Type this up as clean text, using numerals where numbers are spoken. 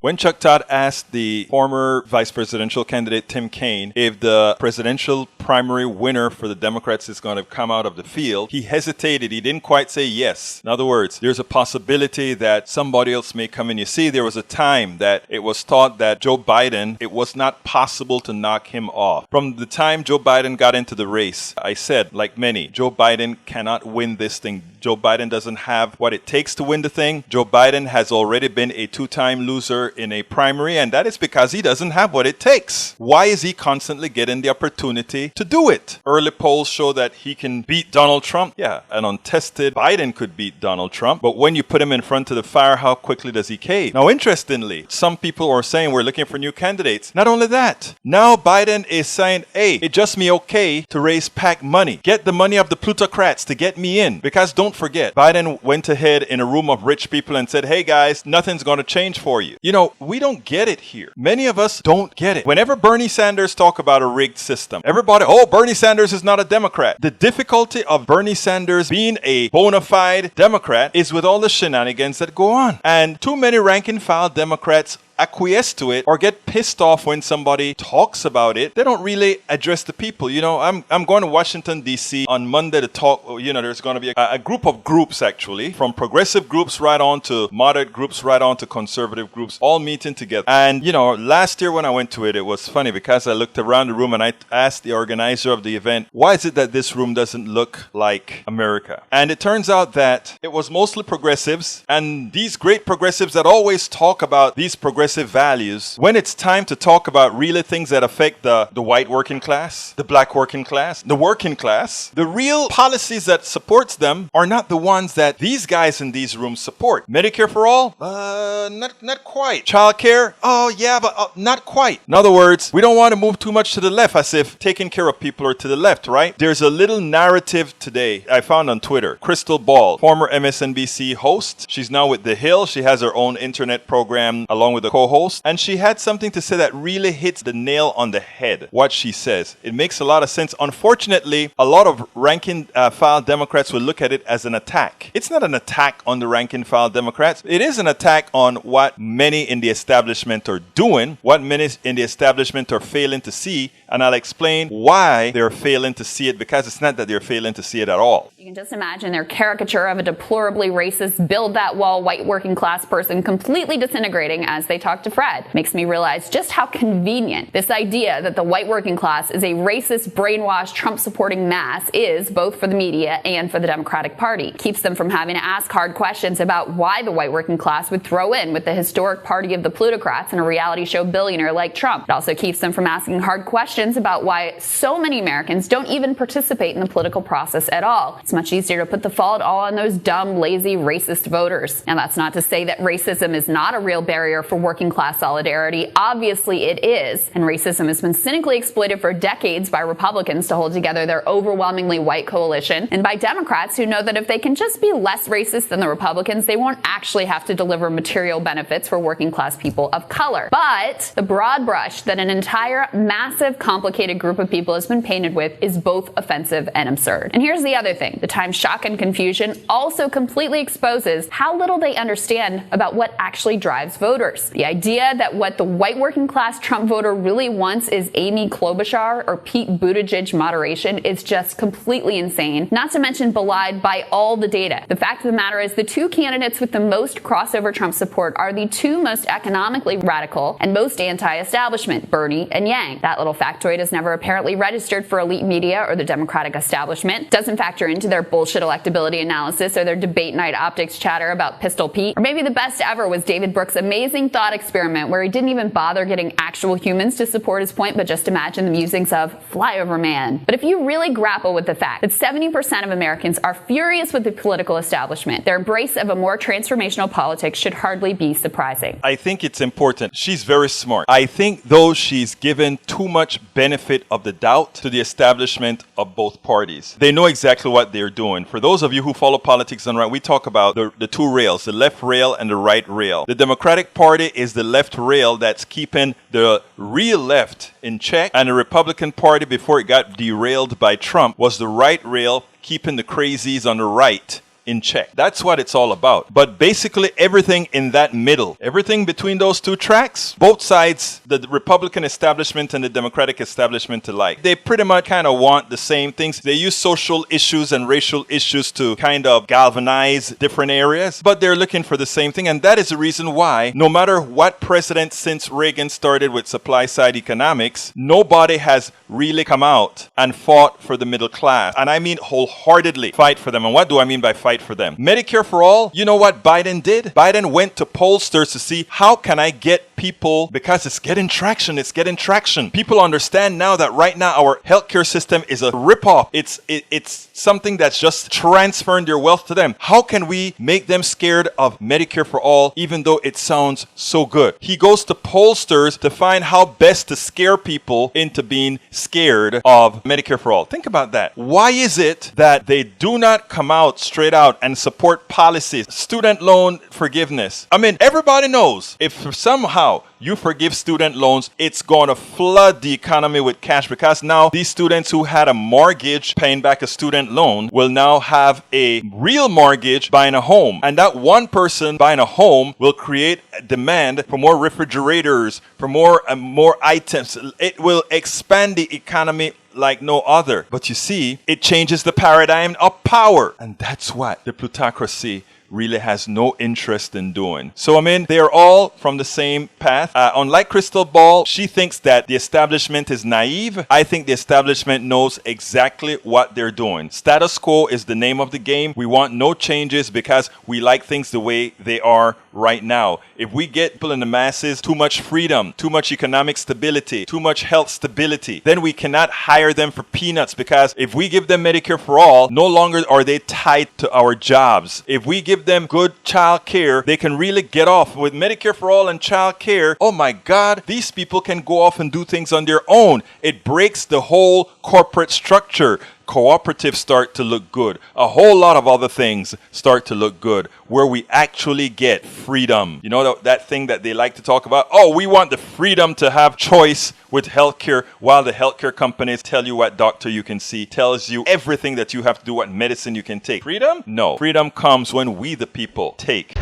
When Chuck Todd asked the former vice presidential candidate Tim Kaine if the presidential primary winner for the Democrats is going to come out of the field, he hesitated. He didn't quite say yes. In other words, there's a possibility that somebody else may come in. You see, there was a time that it was thought that Joe Biden, it was not possible to knock him off. From the time Joe Biden got into the race, I said, like many, Joe Biden cannot win this thing. Joe Biden doesn't have what it takes to win the thing. Joe Biden has already been a two-time loser in a primary, and that is because he doesn't have what it takes. Why is he constantly getting the opportunity to do it? Early polls show that he can beat Donald Trump. Yeah, an untested Biden could beat Donald Trump, but when you put him in front of the fire, how quickly does he cave? Now, interestingly, some people are saying we're looking for new candidates. Not only that, now Biden is saying, hey, it's just me okay to raise PAC money. Get the money of the plutocrats to get me in. Because don't forget, Biden went ahead in a room of rich people and said, hey guys, nothing's going to change for you. You know, we don't get it here. Many of us don't get it. Whenever Bernie Sanders talk about a rigged system, everybody, oh, Bernie Sanders is not a Democrat. The difficulty of Bernie Sanders being a bona fide Democrat is with all the shenanigans that go on. And too many rank and file Democrats acquiesce to it or get pissed off when somebody talks about it. They don't really address the people. You know, I'm going to Washington, D.C. on Monday to talk. You know, there's going to be a group of groups, actually, from progressive groups right on to moderate groups, right on to conservative groups, all meeting together. And, you know, last year when I went to it, it was funny because I looked around the room and I asked the organizer of the event, why is it that this room doesn't look like America? And it turns out that it was mostly progressives, and these great progressives that always talk about these progressive values, when it's time to talk about really things that affect the white working class, the black working class, the working class, the real policies that supports them are not the ones that these guys in these rooms support. Medicare for all? Not quite. Childcare? Oh yeah, but not quite. In other words, we don't want to move too much to the left, as if taking care of people are to the left, right? There's a little narrative today I found on Twitter. Krystal Ball, former MSNBC host. She's now with The Hill. She has her own internet program along with the co-host, and she had something to say that really hits the nail on the head. What she says, it makes a lot of sense. Unfortunately, a lot of ranking file Democrats will look at it as an attack. It's not an attack on the ranking file Democrats. It is an attack on what many in the establishment are doing, what many in the establishment are failing to see, and I'll explain why they're failing to see it, because it's not that they're failing to see it at all. You can just imagine their caricature of a deplorably racist, build that wall, white working class person completely disintegrating as they talk to Fred. Makes me realize just how convenient this idea that the white working class is a racist, brainwashed, Trump-supporting mass is, both for the media and for the Democratic Party. Keeps them from having to ask hard questions about why the white working class would throw in with the historic party of the plutocrats and a reality show billionaire like Trump. It also keeps them from asking hard questions about why so many Americans don't even participate in the political process at all. It's much easier to put the fault all on those dumb, lazy, racist voters. And that's not to say that racism is not a real barrier for working class solidarity. Obviously it is. And racism has been cynically exploited for decades by Republicans to hold together their overwhelmingly white coalition, and by Democrats who know that if they can just be less racist than the Republicans, they won't actually have to deliver material benefits for working class people of color. But the broad brush that an entire massive, complicated group of people has been painted with is both offensive and absurd. And here's the other thing. The time's shock and confusion also completely exposes how little they understand about what actually drives voters. The idea that what the white working class Trump voter really wants is Amy Klobuchar or Pete Buttigieg moderation is just completely insane, not to mention belied by all the data. The fact of the matter is the two candidates with the most crossover Trump support are the two most economically radical and most anti-establishment, Bernie and Yang. That little factoid is never apparently registered for elite media or the Democratic establishment, doesn't factor into their bullshit electability analysis or their debate night optics chatter about Pistol Pete. Or maybe the best ever was David Brooks' amazing thought experiment where he didn't even bother getting actual humans to support his point, but just imagine the musings of Flyover Man. But if you really grapple with the fact that 70% of Americans are furious with the political establishment, their embrace of a more transformational politics should hardly be surprising. I think it's important. She's very smart. I think, though, she's given too much benefit of the doubt to the establishment of both parties. They know exactly what they're doing. For those of you who follow politics on right, we talk about the two rails, the left rail and the right rail. The Democratic Party is the left rail that's keeping the real left in check, and the Republican Party, before it got derailed by Trump, was the right rail keeping the crazies on the right in check. That's what it's all about. But basically everything in that middle, everything between those two tracks, both sides, the Republican establishment and the Democratic establishment alike, they pretty much kind of want the same things. They use social issues and racial issues to kind of galvanize different areas, but they're looking for the same thing. And that is the reason why no matter what president since Reagan started with supply side economics, nobody has really come out and fought for the middle class. And I mean wholeheartedly fight for them. And what do I mean by fight for them? Medicare for all, you know what Biden did? Biden went to pollsters to see how can I get people, because it's getting traction. People understand now that right now our healthcare system is a ripoff. It's something that's just transferring their wealth to them. How can we make them scared of Medicare for all, even though it sounds so good? He goes to pollsters to find how best to scare people into being scared of Medicare for all. Think about that. Why is it that they do not come out straight out and support policies, student loan forgiveness? I mean, everybody knows if somehow you forgive student loans, it's going to flood the economy with cash, because now these students who had a mortgage paying back a student loan will now have a real mortgage buying a home. And that one person buying a home will create a demand for more refrigerators, for more items. It will expand the economy like no other. But you see, it changes the paradigm of power. And that's what the plutocracy really has no interest in doing. So, I mean, they are all from the same path. Unlike Krystal Ball, she thinks that the establishment is naive. I think the establishment knows exactly what they're doing. Status quo is the name of the game. We want no changes because we like things the way they are right now. If we get people in the masses too much freedom, too much economic stability, too much health stability, then we cannot hire them for peanuts, because if we give them Medicare for all, no longer are they tied to our jobs. If we give them good child care, they can really get off. With Medicare for all and child care, oh my God, these people can go off and do things on their own. It breaks the whole corporate structure. Cooperatives start to look good. A whole lot of other things start to look good, where we actually get freedom. You know that thing that they like to talk about? Oh, we want the freedom to have choice with healthcare, while the healthcare companies tell you what doctor you can see, tells you everything that you have to do, what medicine you can take. Freedom? No. Freedom comes when we, the people, take.